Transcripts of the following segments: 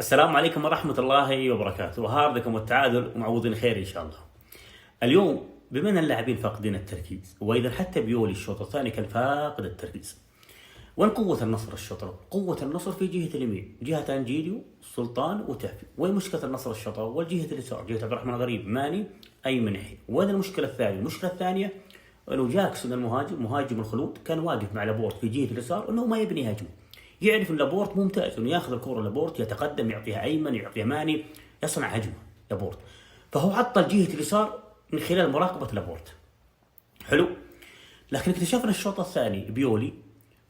السلام عليكم ورحمة الله وبركاته، وهاردكم التعادل ومعوضين خير إن شاء الله. اليوم بما أن اللاعبين فاقدين التركيز، وإذا حتى بيولي الشوط الثاني كان فاقد التركيز. وين قوة النصر الشوط الأول؟ قوة النصر في جهة اليمين، جهة أنجيليو، سلطان وتافي. وين مشكلة النصر الشوط الأول؟ جهة اليسار، جهة عبد الرحمن غريب، ماني، أيمن يحيى. وين المشكلة الثانية؟ المشكلة الثانية أنه جاكسون المهاجم، مهاجم الخلود، كان واقف مع لابورت في جهة اليسار أنه ما يبني هجمة. يعرف ان لابورت ممتاز انه ياخذ الكره لابورت، يتقدم، يعطيها ايمن، يعطيها ماني، يصنع هجمه لابورت. فهو عطل جهه اليسار من خلال مراقبه لابورت. حلو. لكن اكتشفنا الشوط الثاني بيولي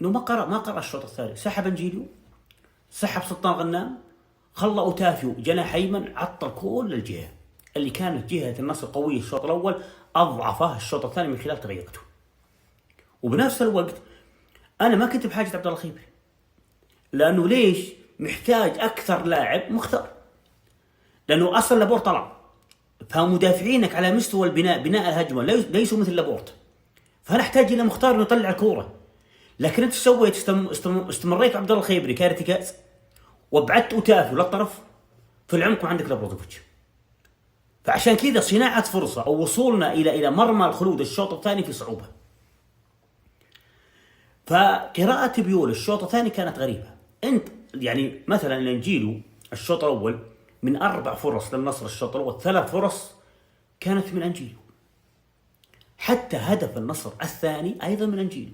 انه ما قرا الشوط الثاني، سحب انجيليو، سحب سلطان غنام، خلى اوتافيو جناح ايمن، عطل كل الجهه اللي كانت جهه النصر قويه الشوط الاول، اضعفها الشوط الثاني من خلال تغييراته. وبنفس الوقت انا ما كنت بحاجه عبد الله الخيبري، لانه ليش؟ محتاج اكثر لاعب مختار، لانه اصلا لابورت طلع، فمدافعينك على مستوى البناء، بناء الهجمه ليسوا مثل لابورت، فنحتاج الى مختار انه يطلع الكوره. لكن انت سويت استمريت عبد الله الخيبري كارتكاز، وابعدت اوتافيو للطرف في العمق وعندك لابروزوفيتش. فعشان كذا صناعه فرصه او وصولنا الى مرمى الخلود الشوط الثاني في صعوبه. فقراءة بيول الشوط الثاني كانت غريبه. انت يعني مثلا الانجيلو الشوط الاول من 4 فرص للنصر الشوط الاول 3 فرص كانت من انجيلو. حتى هدف النصر الثاني ايضا من انجيلو،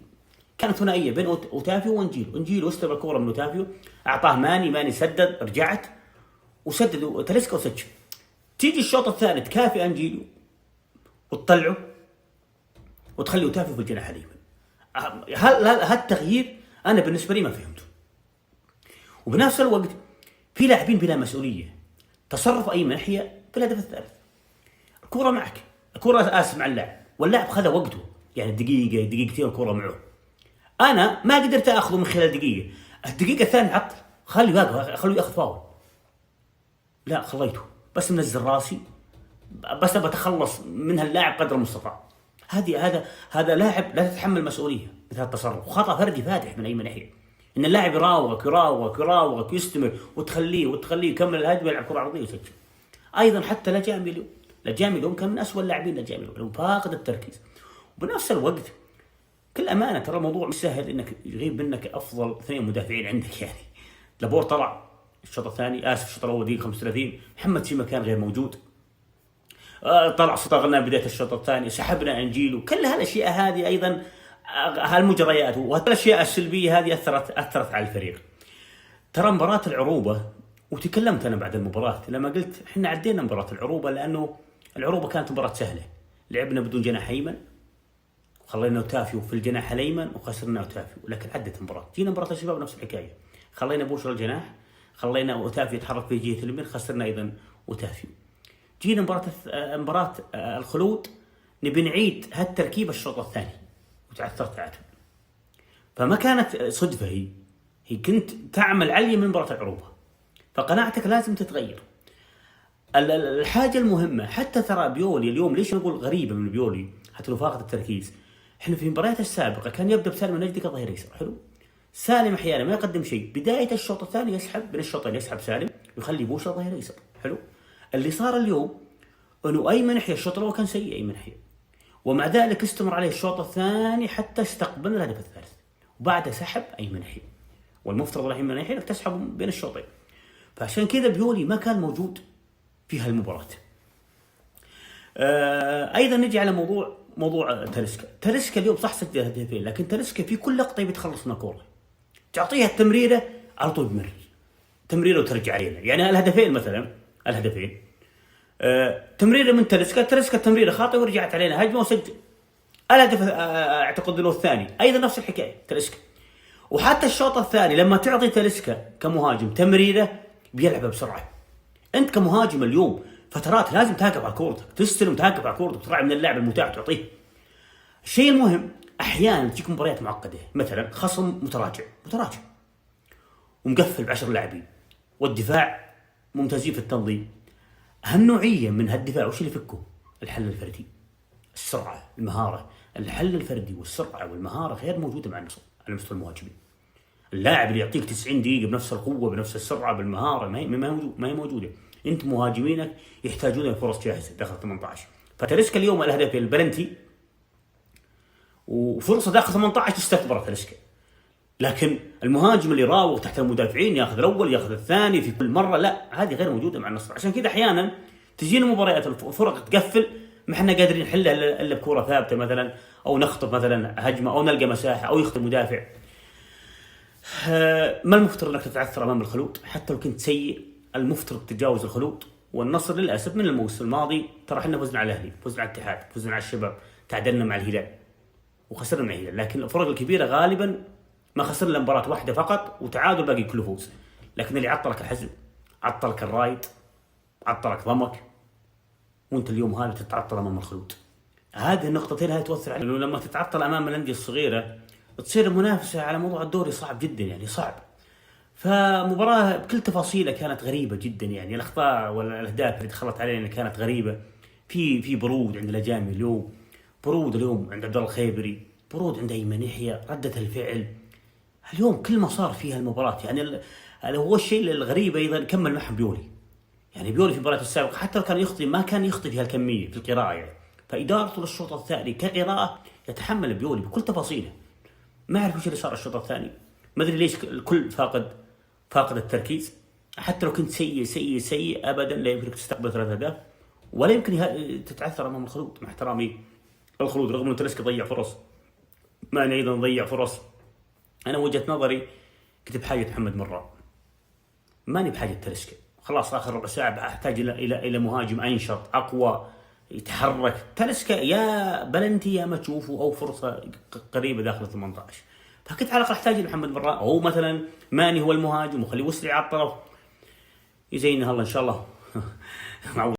كانت ثنائيه بين اوتافيو وانجيلو. انجيلو استلم الكوره من اوتافيو، اعطاه ماني سدد، رجعت وسدد تاليسكا وسجل. تيجي الشوط الثاني تكافئ انجيلو وتطلعه وتخلي اوتافيو في الجناح اليمين. هالتغيير انا بالنسبه لي ما فهمته. وبنفس الوقت في لاعبين بلا مسؤوليه. تصرف ايمن يحيى في الهدف الثالث، الكره معك، الكره اسف مع اللاعب، واللاعب خذ وقته، يعني دقيقه دقيقتين الكره معه. انا ما قدرت اخذه من خلال دقيقه، الدقيقه الثانيه عطل، خليه ياخذ فاول. لا، خليته بس منزل راسي، بس بتخلص من هاللاعب قدر المستطاع. هذا لاعب لا تتحمل مسؤوليه مثل التصرف، وخطا فردي فادح من ايمن يحيى، ان اللاعب يراوغك ويستمر وتخليه يكمل الهجمه، يلعب كره عرضيه ويسجل. ايضا حتى لجامي اليوم كان من اسوء اللاعبين، لجامي اليوم فاقد التركيز. وبنفس الوقت كل امانه ترى الموضوع مش سهل انك يغيب منك افضل 2 مدافعين عندك. يعني لابور طلع الشوط الثاني، الشوط الاول دقيقه 35، محمد شيما كان غير موجود، طلع سلطان غنام بدايه الشوط الثاني، سحبنا انجيلو. كل هالاشياء هذه ايضا، هالمجريات وهالاشياء السلبيه هذه اثرت على الفريق. ترى مباراه العروبه، وتكلمت انا بعد المباراه لما قلت احنا عدينا مباراه العروبه، لانه العروبه كانت مباراه سهله، لعبنا بدون جناح ايمن وخلينا اوتافيو في الجناح الايمن وخسرنا اوتافيو، لكن عدت المباراه. جينا مباراه الشباب نفس الحكايه، خلينا بوشر الجناح، خلينا اوتافيو يتحرك في جهه اليمين، خسرنا ايضا اوتافيو. جينا مباراة الخلود نبي نعيد هالتركيبة الشوط الثاني وتعثرت عاد. فما كانت صدفة، هي كنت تعمل علي من مباراة العروبة، فقناعتك لازم تتغير. الحاجة المهمة، حتى ترى بيولي اليوم ليش نقول غريبة من بيولي حتى لو فاقد التركيز، احنا في المباريات السابقة كان يبدأ بسالم النجدي كظهير يسار. حلو، سالم احيانا ما يقدم شيء، بداية الشوط الثاني يسحب بين الشوطين، يسحب سالم ويخلي بوشر ظهير يسار. حلو. اللي صار اليوم انه ايمن يحيى الشوط الاول كان سيء ايمن يحيى، ومع ذلك استمر عليه الشوط الثاني حتى استقبل الهدف الثالث، وبعده سحب ايمن يحيى، والمفترض ايمن يحيى انك تسحبه بين الشوطين. فعشان كذا بيولي ما كان موجود في هالمباراه. ايضا نجي على موضوع تاليسكا اليوم صح سجل هدفين، لكن تاليسكا في كل لقطه يتخلص من الكوره، تعطيها التمريره على طول بمر تمريره وترجع علينا. يعني الهدفين مثلا، تمريره من تاليسكا تمريره خاطئه ورجعت علينا هجمه وسجل. الهدف اعتقد له الثاني ايضا نفس الحكايه تاليسكا. وحتى الشوط الثاني لما تعطي تاليسكا كمهاجم تمريره بيلعبها بسرعه. انت كمهاجم اليوم فترات لازم تاقف على كورتك، تستلم تاقف على كورتك، تراعي من اللاعب المتاح تعطيه. الشيء المهم احيانا تجيك مباريات معقده، مثلا خصم متراجع ومقفل ب10 لاعبين، والدفاع ممتازين في التنظيم. هالنوعيه من هالدفاع وش اللي يفكه؟ الحل الفردي، السرعه، المهاره. الحل الفردي والسرعه والمهاره غير موجوده مع النصر على مستوى المهاجمين. اللاعب اللي يعطيك 90 دقيقه بنفس القوه بنفس السرعه بالمهاره ما هي موجوده. انت مهاجمينك يحتاجون فرص جاهزه داخل 18. فتاليسكا اليوم الهدف البلنتي وفرصه داخل 18 استثمرها تاليسكا، لكن المهاجم اللي يراوغ تحت المدافعين ياخذ الاول ياخذ الثاني في كل مره، لا، هذه غير موجوده مع النصر. عشان كذا احيانا تجينا مباريات الفرق تقفل ما احنا قادرين نحلها الا بكره ثابته مثلا، او نخطف مثلا هجمه او نلقى مساحه او يخطئ المدافع. ما المفترض انك تتعثر امام الخلود؟ حتى لو كنت سيء المفترض تتجاوز الخلود. والنصر للاسف من الموسم الماضي ترى احنا فزنا على الاهلي، فزنا على الاتحاد، فزنا على الشباب، تعادلنا مع الهلال وخسرنا مع الهلال، لكن الفرق الكبيره غالبا ما خسر الا مباراه واحده فقط وتعادل باقي كله فوز. لكن اللي عطلك الحزم، عطلك الرايد، عطلك ضمك، وانت اليوم هذا تتعطل امام الخلود. هذه النقطتين هذه تؤثر عليك، لانه لما تتعطل امام الانديه الصغيره تصير المنافسه على موضوع الدوري صعب جدا، يعني صعب. فمباراه بكل تفاصيلها كانت غريبه جدا، يعني الاخطاء والاهداف اللي دخلت علينا كانت غريبه. في برود عند الاجانبي اليوم، برود اليوم عند عبد الله الخيبري، برود عند ايمن يحيى، رده الفعل اليوم كل ما صار فيها المباراه. يعني هو الشيء الغريب ايضا كمل معهم بيولي، يعني بيولي في المباراه السابقه حتى لو كان يخطي ما كان يخطي في هالكميه في القراءه يعني. فادارته للشوط الثاني كقراءه يتحمل بيولي بكل تفاصيله. ما اعرف وش اللي صار الشوط الثاني، ما ادري ليش الكل فاقد التركيز. حتى لو كنت سيء ابدا لا يمكنك تستقبل 3 أهداف ولا يمكن تتعثر امام الخلود. مع احترامي الخلود رغم انه تلسكي ضيع فرص، ماني ايضا ضيع فرص. انا وجهه نظري كنت بحاجه محمد مراد، ماني بحاجه تلسكي. خلاص اخر ربع ساعه احتاج الى مهاجم انشط اقوى يتحرك. تلسكا يا بلنتي يا ما تشوفه او فرصه قريبه داخل 18. فكنت على الاقل احتاج محمد مراد، او مثلا ماني هو المهاجم وخلي وسلي على الطرف يزينها الله ان شاء الله.